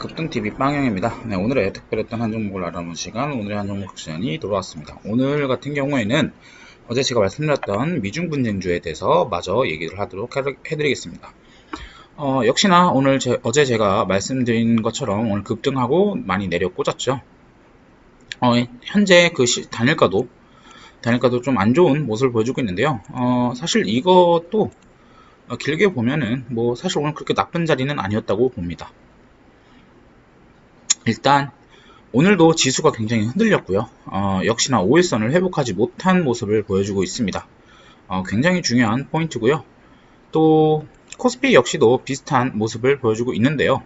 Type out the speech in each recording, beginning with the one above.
급등TV 빵영입니다. 네, 오늘의 특별했던 한 종목을 알아보는 시간, 오늘의 한 종목 시간이 돌아왔습니다. 오늘 같은 경우에는 어제 제가 말씀드렸던 미중 분쟁주에 대해서 마저 얘기를 하도록 해드리겠습니다. 역시나 오늘 어제 제가 말씀드린 것처럼 오늘 급등하고 많이 내려 꽂았죠. 현재 그 단일가도 좀 안 좋은 모습을 보여주고 있는데요. 사실 이것도 길게 보면은 사실 오늘 그렇게 나쁜 자리는 아니었다고 봅니다. 일단 오늘도 지수가 굉장히 흔들렸고요. 역시나 5일선을 회복하지 못한 모습을 보여주고 있습니다. 굉장히 중요한 포인트고요. 또 코스피 역시도 비슷한 모습을 보여주고 있는데요.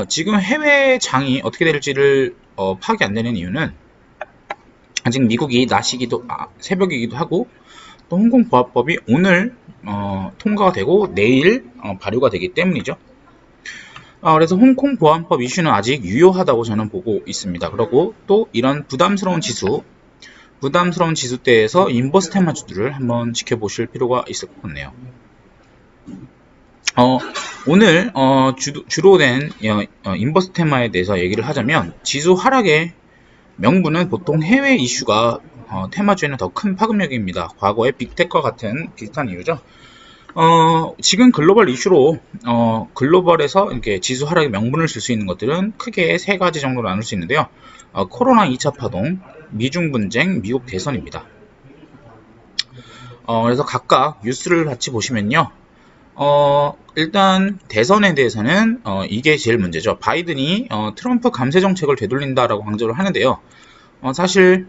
지금 해외 장이 어떻게 될지를 파악이 안 되는 이유는 아직 미국이 낮이기도 새벽이기도 하고 또 홍콩보합법이 오늘 통과가 되고 내일 발효가 되기 때문이죠. 그래서 홍콩 보안법 이슈는 아직 유효하다고 저는 보고 있습니다. 그리고 또 이런 부담스러운 지수대에서 인버스 테마주들을 한번 지켜보실 필요가 있을 것 같네요. 오늘 주로 된 인버스 테마에 대해서 얘기를 하자면 지수 하락의 명분은 보통 해외 이슈가 테마주에는 더 큰 파급력입니다. 과거의 빅텍과 같은 비슷한 이유죠. 지금 글로벌 이슈로 글로벌에서 이렇게 지수 하락의 명분을 줄 수 있는 것들은 크게 세 가지 정도로 나눌 수 있는데요. 코로나 2차 파동, 미중 분쟁, 미국 대선입니다. 그래서 각각 뉴스를 같이 보시면요. 일단 대선에 대해서는 이게 제일 문제죠. 바이든이 트럼프 감세 정책을 되돌린다라고 강조를 하는데요. 사실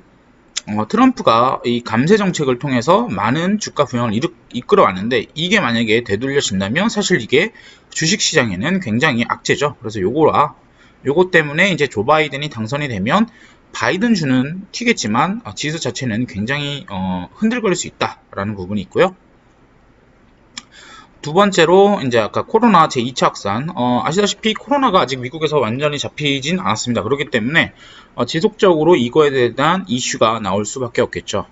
트럼프가 이 감세 정책을 통해서 많은 주가 부양을 이끌어 왔는데 이게 만약에 되돌려진다면 사실 이게 주식시장에는 굉장히 악재죠. 그래서 요거 때문에 이제 조 바이든이 당선이 되면 바이든 주는 튀겠지만 지수 자체는 굉장히 흔들거릴 수 있다라는 부분이 있고요. 두 번째로 이제 아까 코로나 제2차 확산, 아시다시피 코로나가 아직 미국에서 완전히 잡히진 않았습니다. 그렇기 때문에 지속적으로 이거에 대한 이슈가 나올 수밖에 없겠죠.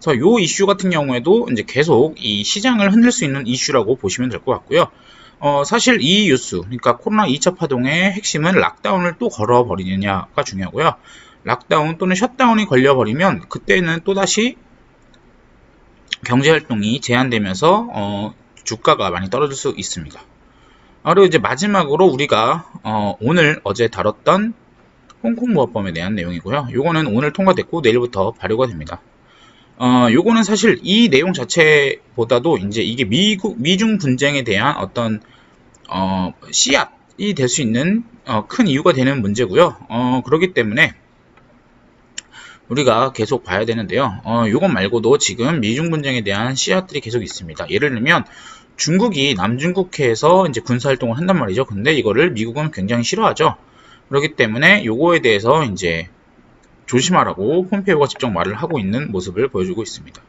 그래서 요 이슈 같은 경우에도 이제 계속 이 시장을 흔들 수 있는 이슈라고 보시면 될 것 같고요. 사실 이 뉴스, 그러니까 코로나 2차 파동의 핵심은 락다운을 또 걸어버리느냐가 중요하고요. 락다운 또는 셧다운이 걸려버리면 그때는 또다시 경제활동이 제한되면서 주가가 많이 떨어질 수 있습니다. 그리고 이제 마지막으로 우리가 어제 다뤘던 홍콩보합법에 대한 내용이고요. 요거는 오늘 통과됐고 내일부터 발효가 됩니다. 요거는 사실 이 내용 자체보다도 이제 이게 미중 분쟁에 대한 어떤 씨앗이 될 수 있는 큰 이유가 되는 문제고요. 그렇기 때문에 우리가 계속 봐야 되는데요. 요것 말고도 지금 미중 분쟁에 대한 씨앗들이 계속 있습니다. 예를 들면 중국이 남중국해에서 이제 군사활동을 한단 말이죠. 근데 이거를 미국은 굉장히 싫어하죠. 그렇기 때문에 요거에 대해서 이제 조심하라고 폼페이오가 직접 말을 하고 있는 모습을 보여주고 있습니다.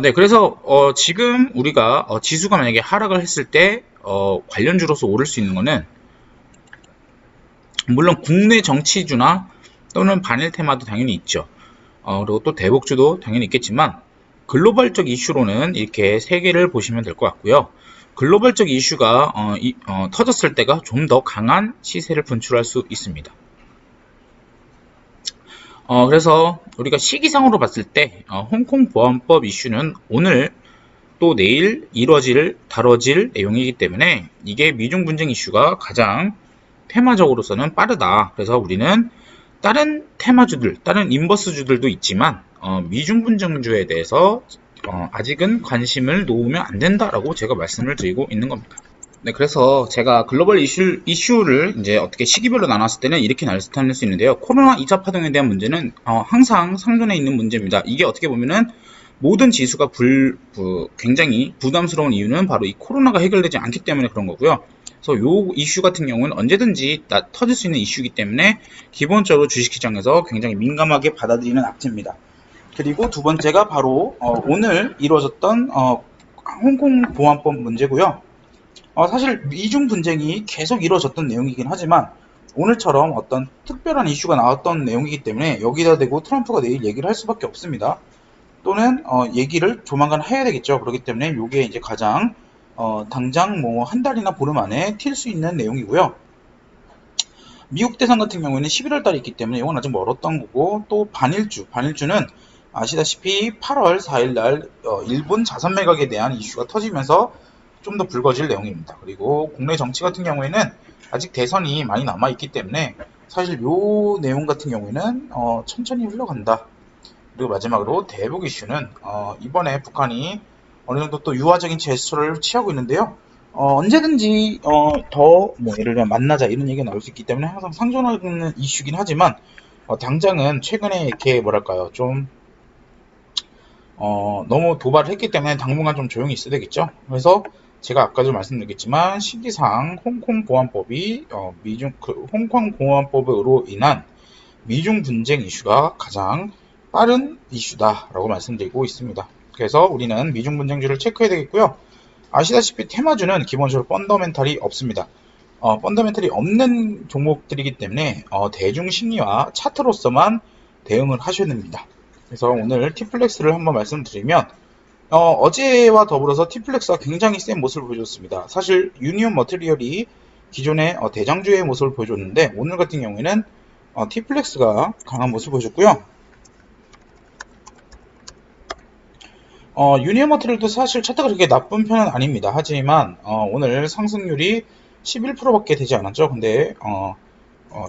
네, 그래서 지금 우리가 지수가 만약에 하락을 했을 때 관련주로서 오를 수 있는 거는 물론 국내 정치주나 또는 반일 테마도 당연히 있죠. 그리고 또 대복주도 당연히 있겠지만 글로벌적 이슈로는 이렇게 세 개를 보시면 될 것 같고요. 글로벌적 이슈가 터졌을 때가 좀 더 강한 시세를 분출할 수 있습니다. 그래서 우리가 시기상으로 봤을 때 홍콩 보안법 이슈는 오늘 또 내일 다뤄질 내용이기 때문에 이게 미중 분쟁 이슈가 가장 테마적으로서는 빠르다. 그래서 우리는 다른 테마주들, 다른 인버스주들도 있지만 미중 분쟁주에 대해서 아직은 관심을 놓으면 안 된다라고 제가 말씀을 드리고 있는 겁니다. 네, 그래서 제가 글로벌 이슈를 이제 어떻게 시기별로 나눴을 때는 이렇게 나눌 수 있는데요. 코로나 2차 파동에 대한 문제는 항상 상존에 있는 문제입니다. 이게 어떻게 보면은 모든 지수가 굉장히 부담스러운 이유는 바로 이 코로나가 해결되지 않기 때문에 그런 거고요. 그래서 요 이슈 같은 경우는 언제든지 터질 수 있는 이슈이기 때문에 기본적으로 주식시장에서 굉장히 민감하게 받아들이는 악재입니다. 그리고 두 번째가 바로 오늘 이루어졌던 홍콩 보안법 문제고요. 사실 미중 분쟁이 계속 이루어졌던 내용이긴 하지만 오늘처럼 어떤 특별한 이슈가 나왔던 내용이기 때문에 여기다 대고 트럼프가 내일 얘기를 할 수밖에 없습니다. 또는 얘기를 조만간 해야 되겠죠. 그렇기 때문에 이게 이제 가장 당장 한 달이나 보름 안에 튈 수 있는 내용이고요. 미국 대선 같은 경우에는 11월 달에 있기 때문에 이건 아직 멀었던 거고, 또 반일주는 아시다시피 8월 4일 날 일본 자산 매각에 대한 이슈가 터지면서 좀 더 불거질 내용입니다. 그리고 국내 정치 같은 경우에는 아직 대선이 많이 남아있기 때문에 사실 요 내용 같은 경우에는 천천히 흘러간다. 그리고 마지막으로 대북 이슈는 이번에 북한이 어느 정도 또 유화적인 제스처를 취하고 있는데요. 언제든지 더 뭐 예를 들면 만나자 이런 얘기가 나올 수 있기 때문에 항상 상존하는 이슈긴 하지만 당장은 최근에 이렇게 뭐랄까요 좀 너무 도발을 했기 때문에 당분간 좀 조용히 있어야 되겠죠. 그래서 제가 아까도 말씀드렸겠지만 시기상 홍콩 보안법이 홍콩 보안법으로 인한 미중 분쟁 이슈가 가장 빠른 이슈다라고 말씀드리고 있습니다. 그래서 우리는 미중 분쟁주를 체크해야 되겠고요. 아시다시피 테마주는 기본적으로 펀더멘탈이 없습니다. 펀더멘탈이 없는 종목들이기 때문에 대중 심리와 차트로서만 대응을 하셔야 됩니다. 그래서 오늘 T플렉스를 한번 말씀드리면 어제와 더불어서 T플렉스가 굉장히 센 모습을 보여줬습니다. 사실 유니온 머티리얼이 기존의 대장주의 모습을 보여줬는데 오늘 같은 경우에는 T플렉스가 강한 모습을 보여줬고요. 유니온 머티리얼도 사실 차트가 그렇게 나쁜 편은 아닙니다. 하지만 오늘 상승률이 11%밖에 되지 않았죠. 근데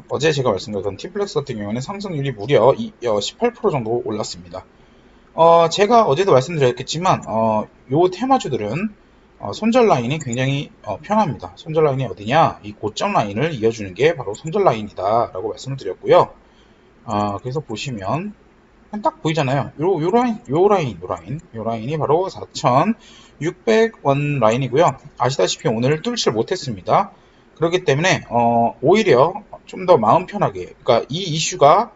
어제 제가 말씀드렸던 T플렉스 같은 경우에는 상승률이 무려 18% 정도 올랐습니다. 제가 어제도 말씀드렸겠지만 요 테마주들은 손절 라인이 굉장히 편합니다. 손절 라인이 어디냐? 이 고점 라인을 이어주는 게 바로 손절 라인이다 라고 말씀을 드렸고요. 그래서 보시면 딱 보이잖아요. 요 라인이 바로 4,600원 라인이고요. 아시다시피 오늘 뚫지를 못했습니다. 그렇기 때문에 오히려 좀 더 마음 편하게, 그러니까 이 이슈가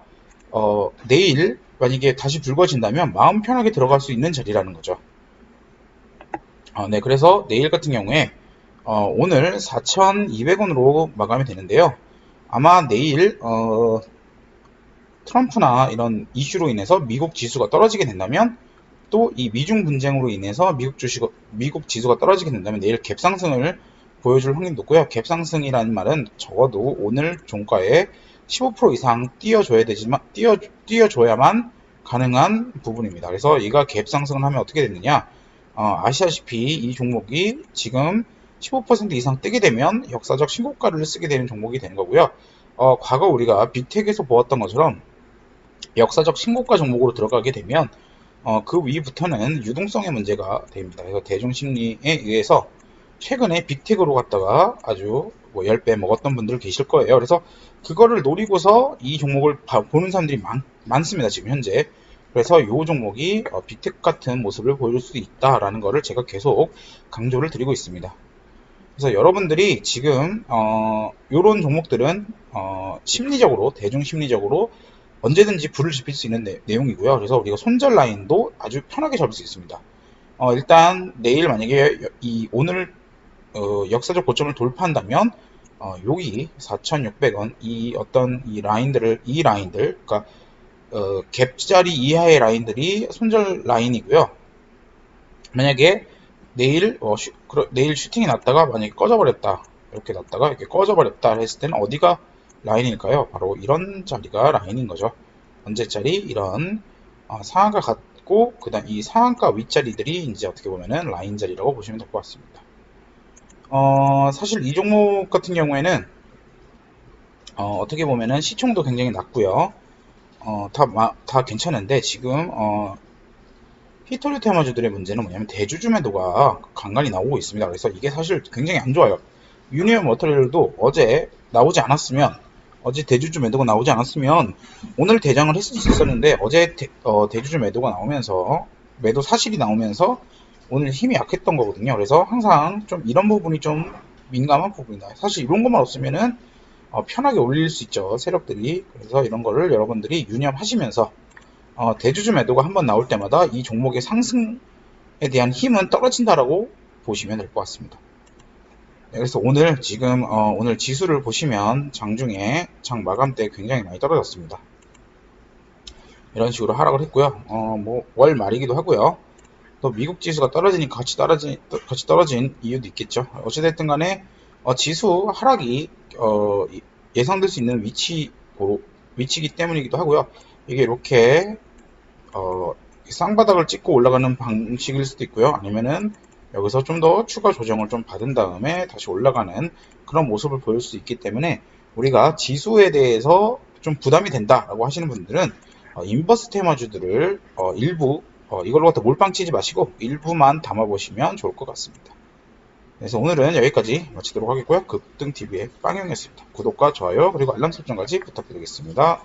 내일 만약에 다시 불거진다면 마음 편하게 들어갈 수 있는 자리라는 거죠. 네, 그래서 내일 같은 경우에 오늘 4,200원으로 마감이 되는데요. 아마 내일 트럼프나 이런 이슈로 인해서 미국 지수가 떨어지게 된다면 또 이 미중 분쟁으로 인해서 미국 지수가 떨어지게 된다면 내일 갭상승을 보여줄 확률이 높고요. 갭상승이라는 말은 적어도 오늘 종가에 15% 이상 띄워줘야만 가능한 부분입니다. 그래서 얘가 갭상승을 하면 어떻게 되느냐? 아시다시피 이 종목이 지금 15% 이상 뜨게 되면 역사적 신고가를 쓰게 되는 종목이 되는 거고요. 과거 우리가 빅텍에서 보았던 것처럼 역사적 신고가 종목으로 들어가게 되면 그 위부터는 유동성의 문제가 됩니다. 그래서 대중심리에 의해서 최근에 빅텍으로 갔다가 아주 뭐 10배 먹었던 분들 계실 거예요. 그래서 그거를 노리고서 이 종목을 보는 사람들이 많습니다. 지금 현재. 그래서 이 종목이 빅텍 같은 모습을 보여줄 수 있다라는 거를 제가 계속 강조를 드리고 있습니다. 그래서 여러분들이 지금 이런 종목들은 심리적으로 대중 심리적으로 언제든지 불을 지필 수 있는 내용이고요. 그래서 우리가 손절 라인도 아주 편하게 잡을 수 있습니다. 일단 내일 만약에 오늘 역사적 고점을 돌파한다면 여기 4,600원 이 라인들 그러니까 갭자리 이하의 라인들이 손절 라인이고요. 만약에 내일 내일 슈팅이 났다가 만약에 꺼져버렸다 이렇게 났다가 이렇게 꺼져버렸다 했을 때는 어디가 라인일까요? 바로 이런 자리가 라인인 거죠. 언제짜리 이런 상한가 같고 그다음 이 상한가 윗자리들이 이제 어떻게 보면은 라인 자리라고 보시면 될 것 같습니다. 사실 이 종목 같은 경우에는 어떻게 보면은 시총도 굉장히 낮고요. 다 괜찮은데 지금 히토리 테마주들의 문제는 뭐냐면 대주주 매도가 간간히 나오고 있습니다. 그래서 이게 사실 굉장히 안 좋아요. 유니온 머터리얼도 어제 대주주 매도가 나오지 않았으면 오늘 대장을 했을 수 있었는데 어제 대주주 매도가 나오면서 매도 사실이 나오면서 오늘 힘이 약했던 거거든요. 그래서 항상 좀 이런 부분이 좀 민감한 부분이다. 사실 이런 것만 없으면은 편하게 올릴 수 있죠. 세력들이. 그래서 이런 거를 여러분들이 유념하시면서 대주주 매도가 한번 나올 때마다 이 종목의 상승에 대한 힘은 떨어진다라고 보시면 될 것 같습니다. 네, 그래서 오늘 지금 오늘 지수를 보시면 장중에 장 마감 때 굉장히 많이 떨어졌습니다. 이런 식으로 하락을 했고요. 뭐 월 말이기도 하고요. 또 미국 지수가 떨어지니까 같이 떨어진 이유도 있겠죠. 어찌됐든 간에 지수 하락이 예상될 수 있는 위치이기 때문이기도 하고요. 이게 이렇게 쌍바닥을 찍고 올라가는 방식일 수도 있고요. 아니면은 여기서 좀 더 추가 조정을 좀 받은 다음에 다시 올라가는 그런 모습을 보일 수 있기 때문에 우리가 지수에 대해서 좀 부담이 된다라고 하시는 분들은 인버스 테마주들을 일부 이걸로 갖다 몰빵 치지 마시고 일부만 담아 보시면 좋을 것 같습니다. 그래서 오늘은 여기까지 마치도록 하겠고요. 급등TV의 빵형이었습니다. 구독과 좋아요 그리고 알람 설정까지 부탁드리겠습니다.